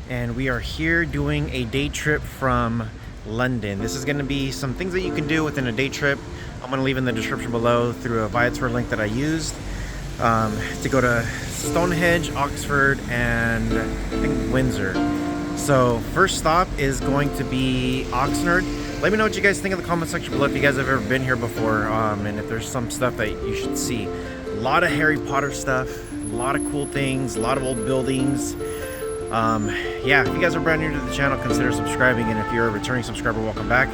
and we are here doing a day trip from London. This is going to be some things that you can do within a day trip. I'm going to leave in the description below through a Viator link that I used to go to Stonehenge, Oxford, and I think Windsor. So first stop is going to be Oxford. Let me know what you guys think in the comment section below if you guys have ever been here before, and if there's some stuff that you should see. A lot of Harry Potter stuff, a lot of cool things, a lot of old buildings. Yeah, if you guys are brand new to the channel, consider subscribing, and if you're a returning subscriber, welcome back.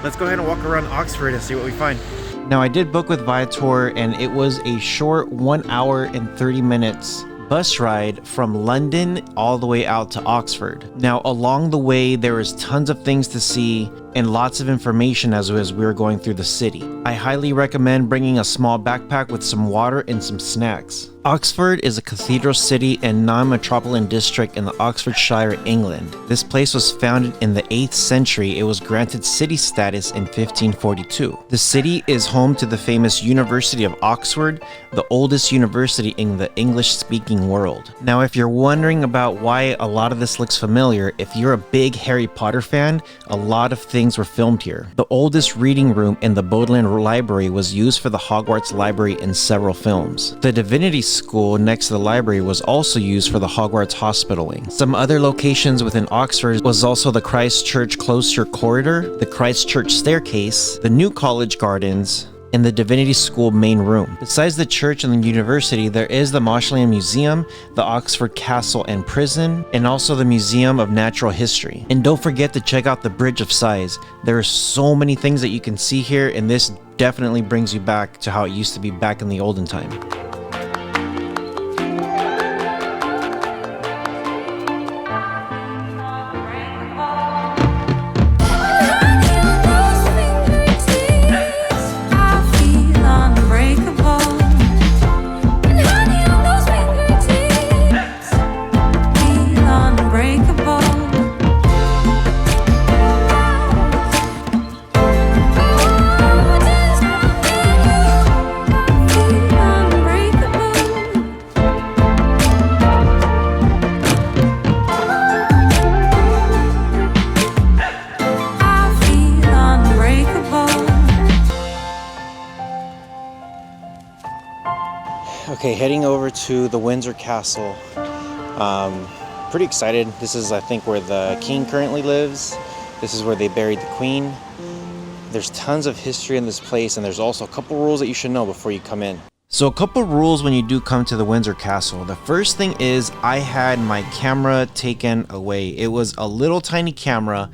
Let's go ahead and walk around Oxford and see what we find. Now, I did book with Viator, and it was a short 1 hour and 30 minutes bus ride from London all the way out to Oxford. Now, along the way, there was tons of things to see and lots of information as we were going through the city. I highly recommend bringing a small backpack with some water and some snacks. Oxford is a cathedral city and non-metropolitan district in the Oxfordshire, England. This place was founded in the 8th century. It was granted city status in 1542. The city is home to the famous University of Oxford, the oldest university in the English-speaking world. Now, if you're wondering about why a lot of this looks familiar, if you're a big Harry Potter fan, a lot of things were filmed here. The oldest reading room in the Bodleian Library was used for the Hogwarts Library in several films. The Divinity School next to the library was also used for the Hogwarts Hospital wing. Some other locations within Oxford was also the Christ Church Cloister Corridor, the Christ Church Staircase, the New College Gardens, and the Divinity School main room. Besides the church and the university, there is the Mausoleum Museum, the Oxford Castle and Prison, and also the Museum of Natural History. And don't forget to check out the Bridge of Sighs. There are so many things that you can see here, and this definitely brings you back to how it used to be back in the olden time. Okay, heading over to the Windsor Castle. Pretty excited. This is, I think, where the king currently lives. This is where they buried the queen. There's tons of history in this place, and there's also a couple rules that you should know before you come in. So a couple rules when you do come to the Windsor Castle. The first thing is I had my camera taken away. It was a little tiny camera,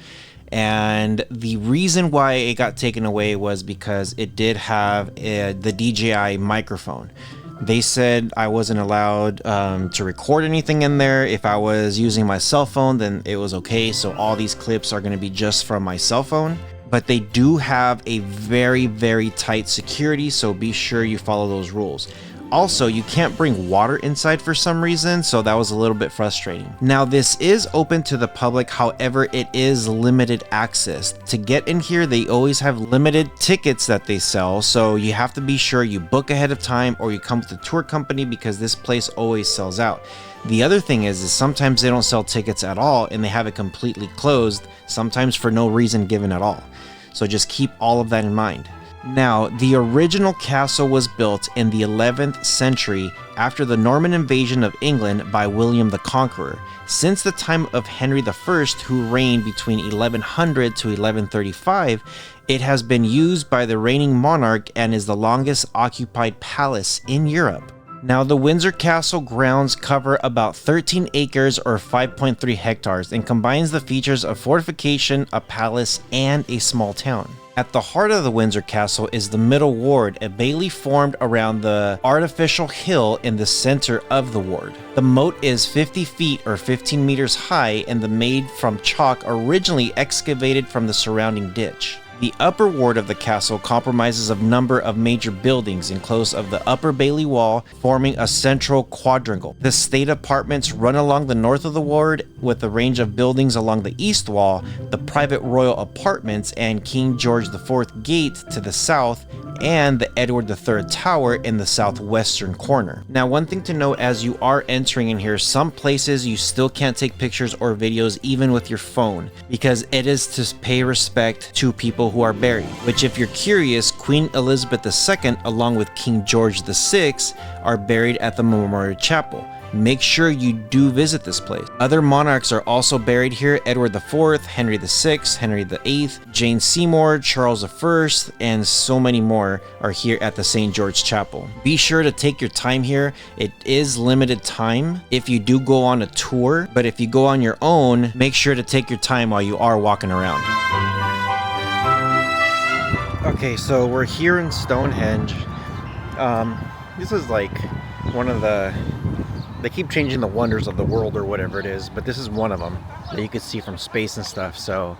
and the reason why it got taken away was because it did have the DJI microphone. They said I wasn't allowed to record anything in there. If I was using my cell phone, then it was okay. So all these clips are going to be just from my cell phone. But they do have a very, very tight security, so be sure you follow those rules. Also, you can't bring water inside for some reason, so that was a little bit frustrating. Now, this is open to the public, however, it is limited access. To get in here, they always have limited tickets that they sell, so you have to be sure you book ahead of time or you come with a tour company because this place always sells out. The other thing is sometimes they don't sell tickets at all and they have it completely closed, sometimes for no reason given at all. So just keep all of that in mind. Now, the original castle was built in the 11th century after the Norman invasion of England by William the Conqueror. Since the time of Henry I, who reigned between 1100 to 1135, it has been used by the reigning monarch and is the longest occupied palace in Europe. Now, the Windsor Castle grounds cover about 13 acres or 5.3 hectares and combines the features of fortification, a palace, and a small town. At the heart of the Windsor Castle is the Middle Ward, a bailey formed around the artificial hill in the center of the ward. The moat is 50 feet or 15 meters high and made from chalk originally excavated from the surrounding ditch. The upper ward of the castle comprises a number of major buildings enclosed of the upper Bailey wall, forming a central quadrangle. The state apartments run along the north of the ward, with a range of buildings along the east wall, the private royal apartments and King George IV gate to the south, and the Edward III Tower in the southwestern corner. Now, one thing to note as you are entering in here, some places you still can't take pictures or videos even with your phone, because it is to pay respect to people who are buried, which, if you're curious, Queen Elizabeth II along with King George VI are buried at the Memorial Chapel. Make sure you do visit this place. Other monarchs are also buried here: Edward IV, Henry VI, Henry VIII, Jane Seymour, Charles I, and so many more are here at the St. George Chapel. Be sure to take your time here. It is limited time if you do go on a tour, but if you go on your own, make sure to take your time while you are walking around. Okay, so we're here in Stonehenge. This is like one of the... They keep changing the wonders of the world or whatever it is, but this is one of them that you could see from space and stuff. So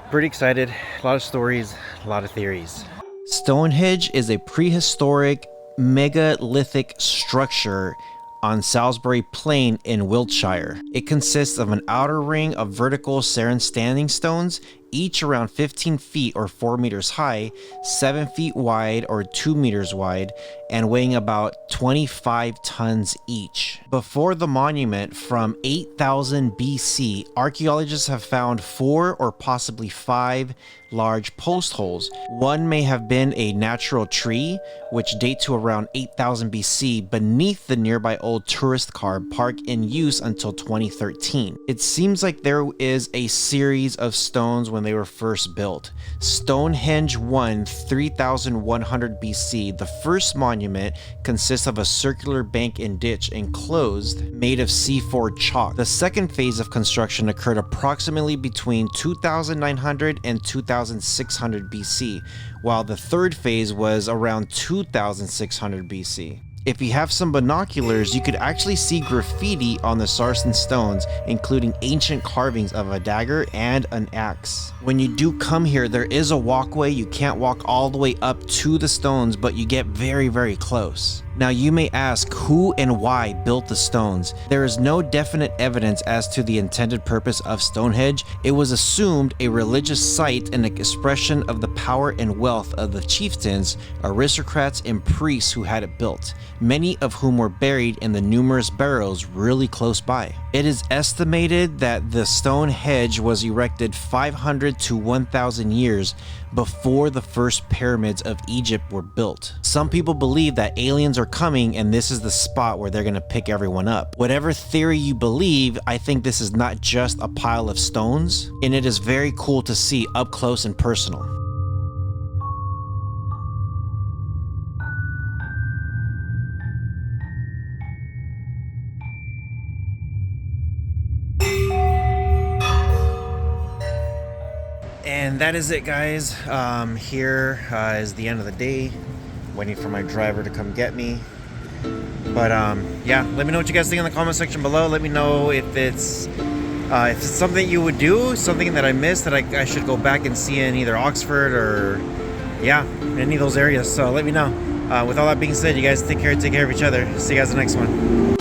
pretty excited. A lot of stories, a lot of theories. Stonehenge is a prehistoric megalithic structure on Salisbury Plain in Wiltshire. It consists of an outer ring of vertical Saran standing stones, each around 15 feet or 4 meters high, 7 feet wide or 2 meters wide, and weighing about 25 tons each. Before the monument, from 8000 BC, archaeologists have found 4 or possibly 5 large post holes. One may have been a natural tree, which date to around 8000 BC, beneath the nearby old tourist car park in use until 2013. It seems like there is a series of stones when they were first built. Stonehenge 1, 3100 BC, the first monument consists of a circular bank and ditch enclosed, made of C4 chalk. The second phase of construction occurred approximately between 2900 and 2600 BC, while the third phase was around 2600 BC. If you have some binoculars, you could actually see graffiti on the sarsen stones, including ancient carvings of a dagger and an axe. When you do come here, there is a walkway. You can't walk all the way up to the stones, but you get very, very close. Now, you may ask who and why built the stones. There is no definite evidence as to the intended purpose of Stonehenge. It was assumed a religious site and an expression of the power and wealth of the chieftains, aristocrats, and priests who had it built, many of whom were buried in the numerous barrows really close by. It is estimated that the Stonehenge was erected 500 to 1000 years before the first pyramids of Egypt were built. Some people believe that aliens are coming and this is the spot where they're going to pick everyone up. Whatever theory you believe, I think this is not just a pile of stones, and it is very cool to see up close and personal. And that is it, guys. Here is the end of the day. Waiting for my driver to come get me. But yeah, let me know what you guys think in the comment section below. Let me know if it's something you would do, something that I missed that I should go back and see in either Oxford or yeah, any of those areas. So let me know. With all that being said, you guys take care of each other. See you guys in the next one.